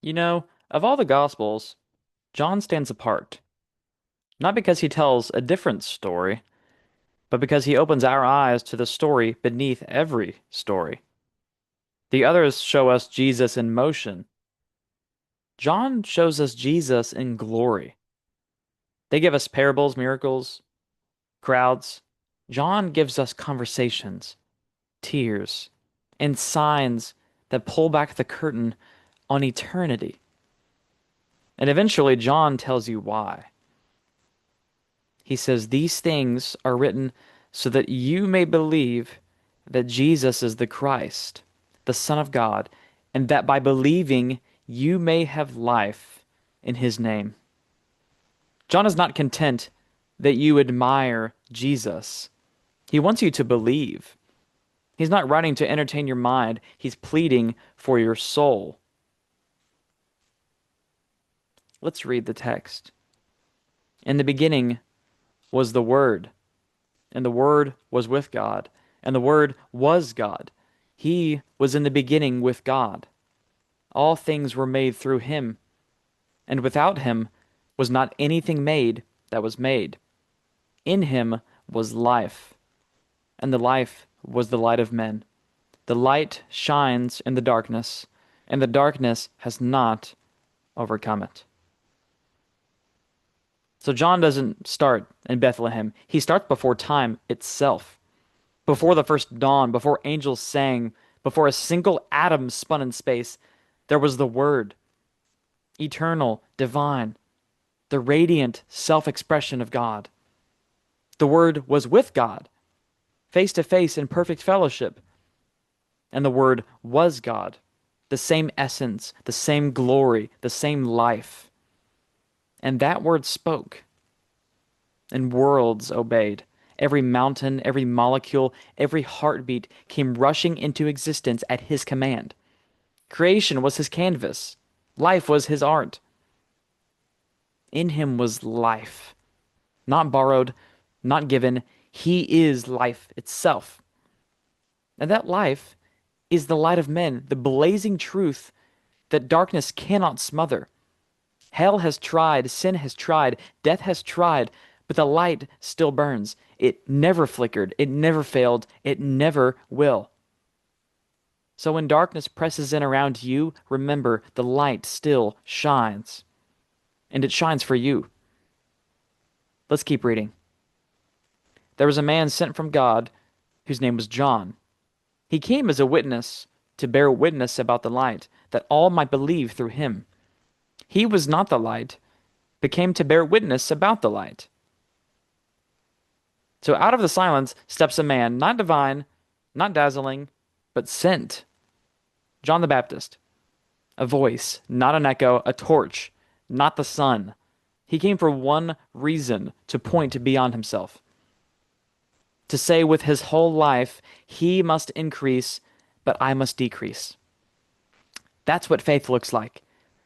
You know, of all the Gospels, John stands apart, not because he tells a different story, but because he opens our eyes to the story beneath every story. The others show us Jesus in motion. John shows us Jesus in glory. They give us parables, miracles, crowds. John gives us conversations, tears, and signs that pull back the curtain on eternity. And eventually, John tells you why. He says, "These things are written so that you may believe that Jesus is the Christ, the Son of God, and that by believing you may have life in his name." John is not content that you admire Jesus. He wants you to believe. He's not writing to entertain your mind, he's pleading for your soul. Let's read the text. In the beginning was the Word, and the Word was with God, and the Word was God. He was in the beginning with God. All things were made through him, and without him was not anything made that was made. In him was life, and the life was the light of men. The light shines in the darkness, and the darkness has not overcome it. So John doesn't start in Bethlehem. He starts before time itself. Before the first dawn, before angels sang, before a single atom spun in space, there was the Word, eternal, divine, the radiant self-expression of God. The Word was with God, face to face in perfect fellowship, and the Word was God, the same essence, the same glory, the same life. And that Word spoke, and worlds obeyed. Every mountain, every molecule, every heartbeat came rushing into existence at his command. Creation was his canvas. Life was his art. In him was life, not borrowed, not given. He is life itself. And that life is the light of men, the blazing truth that darkness cannot smother. Hell has tried, sin has tried, death has tried, but the light still burns. It never flickered, it never failed, it never will. So when darkness presses in around you, remember the light still shines, and it shines for you. Let's keep reading. There was a man sent from God whose name was John. He came as a witness to bear witness about the light, that all might believe through him. He was not the light, but came to bear witness about the light. So out of the silence steps a man, not divine, not dazzling, but sent. John the Baptist. A voice, not an echo, a torch, not the sun. He came for one reason, to point beyond himself. To say with his whole life, he must increase, but I must decrease. That's what faith looks like.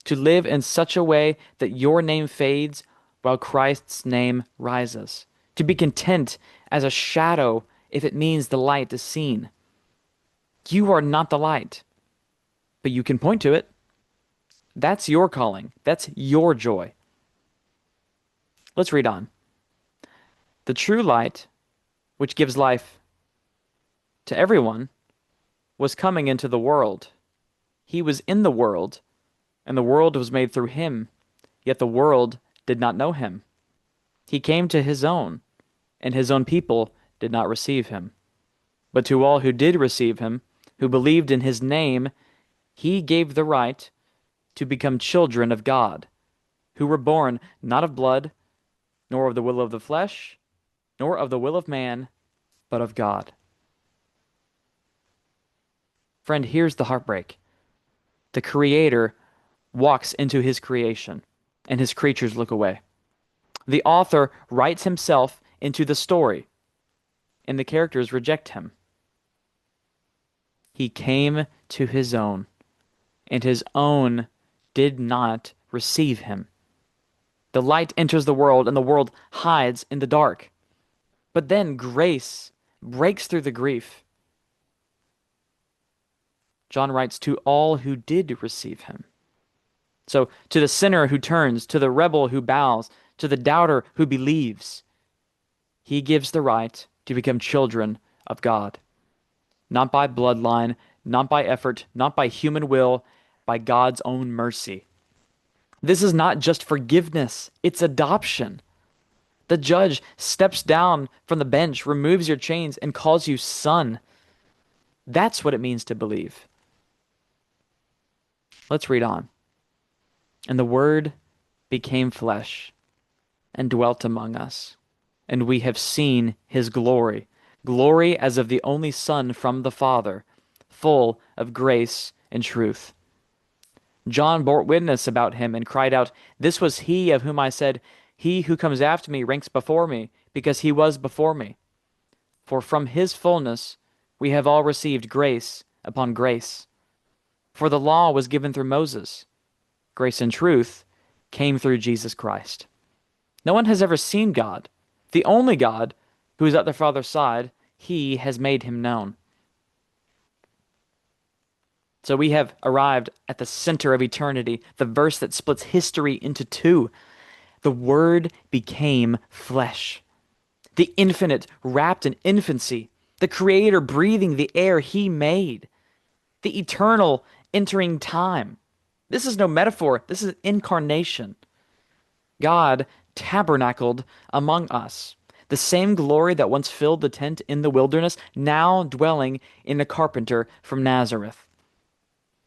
To live in such a way that your name fades while Christ's name rises. To be content as a shadow if it means the light is seen. You are not the light, but you can point to it. That's your calling. That's your joy. Let's read on. The true light, which gives life to everyone, was coming into the world. He was in the world, and the world was made through him, yet the world did not know him. He came to his own, and his own people did not receive him. But to all who did receive him, who believed in his name, he gave the right to become children of God, who were born not of blood, nor of the will of the flesh, nor of the will of man, but of God. Friend, here's the heartbreak. The Creator walks into his creation, and his creatures look away. The author writes himself into the story, and the characters reject him. He came to his own, and his own did not receive him. The light enters the world, and the world hides in the dark. But then grace breaks through the grief. John writes to all who did receive him. So to the sinner who turns, to the rebel who bows, to the doubter who believes, he gives the right to become children of God. Not by bloodline, not by effort, not by human will, by God's own mercy. This is not just forgiveness, it's adoption. The judge steps down from the bench, removes your chains, and calls you son. That's what it means to believe. Let's read on. And the Word became flesh and dwelt among us, and we have seen his glory, glory as of the only Son from the Father, full of grace and truth. John bore witness about him and cried out, "This was he of whom I said, 'He who comes after me ranks before me, because he was before me.' For from his fullness we have all received grace upon grace. For the law was given through Moses. Grace and truth came through Jesus Christ. No one has ever seen God. The only God who is at the Father's side, he has made him known." So we have arrived at the center of eternity, the verse that splits history into two. The Word became flesh. The infinite wrapped in infancy, the Creator breathing the air he made, the eternal entering time. This is no metaphor, this is incarnation. God tabernacled among us. The same glory that once filled the tent in the wilderness, now dwelling in the carpenter from Nazareth.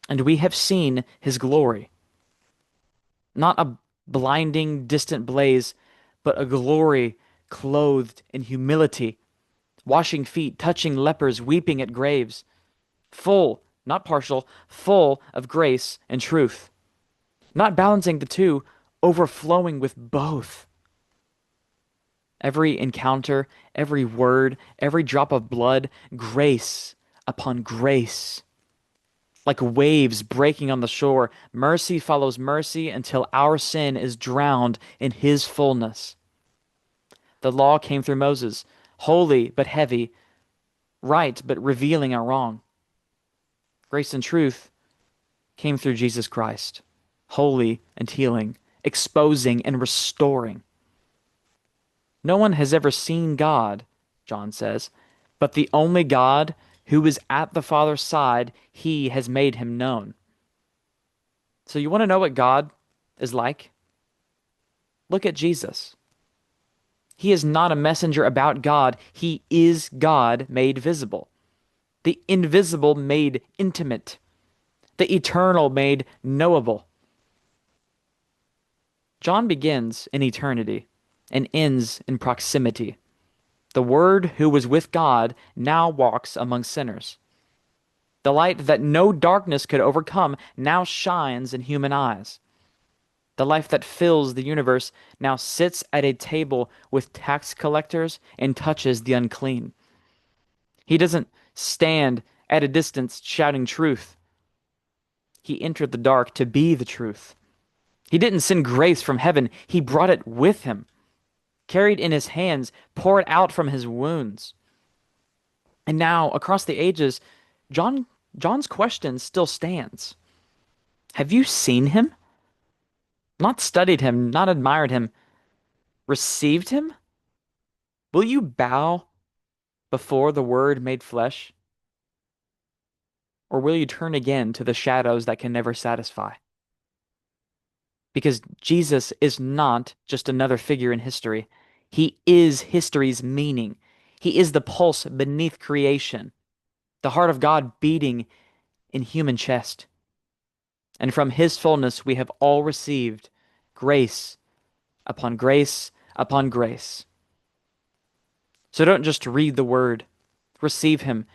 And we have seen his glory. Not a blinding, distant blaze, but a glory clothed in humility, washing feet, touching lepers, weeping at graves, full, not partial, full of grace and truth, not balancing the two, overflowing with both. Every encounter, every word, every drop of blood, grace upon grace. Like waves breaking on the shore, mercy follows mercy until our sin is drowned in his fullness. The law came through Moses, holy but heavy, right but revealing our wrong. Grace and truth came through Jesus Christ, holy and healing, exposing and restoring. No one has ever seen God, John says, but the only God who is at the Father's side, he has made him known. So you want to know what God is like? Look at Jesus. He is not a messenger about God. He is God made visible. The invisible made intimate. The eternal made knowable. John begins in eternity and ends in proximity. The Word who was with God now walks among sinners. The light that no darkness could overcome now shines in human eyes. The life that fills the universe now sits at a table with tax collectors and touches the unclean. He doesn't stand at a distance shouting truth. He entered the dark to be the truth. He didn't send grace from heaven. He brought it with him, carried in his hands, poured out from his wounds. And now, across the ages, John's question still stands. Have you seen him? Not studied him, not admired him, received him? Will you bow before the Word made flesh? Or will you turn again to the shadows that can never satisfy? Because Jesus is not just another figure in history. He is history's meaning. He is the pulse beneath creation, the heart of God beating in human chest. And from his fullness we have all received grace upon grace upon grace. So don't just read the Word, receive him.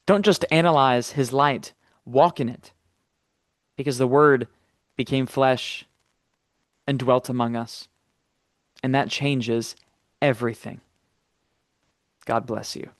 Don't just analyze his light, walk in it. Because the Word became flesh and dwelt among us. And that changes everything. God bless you.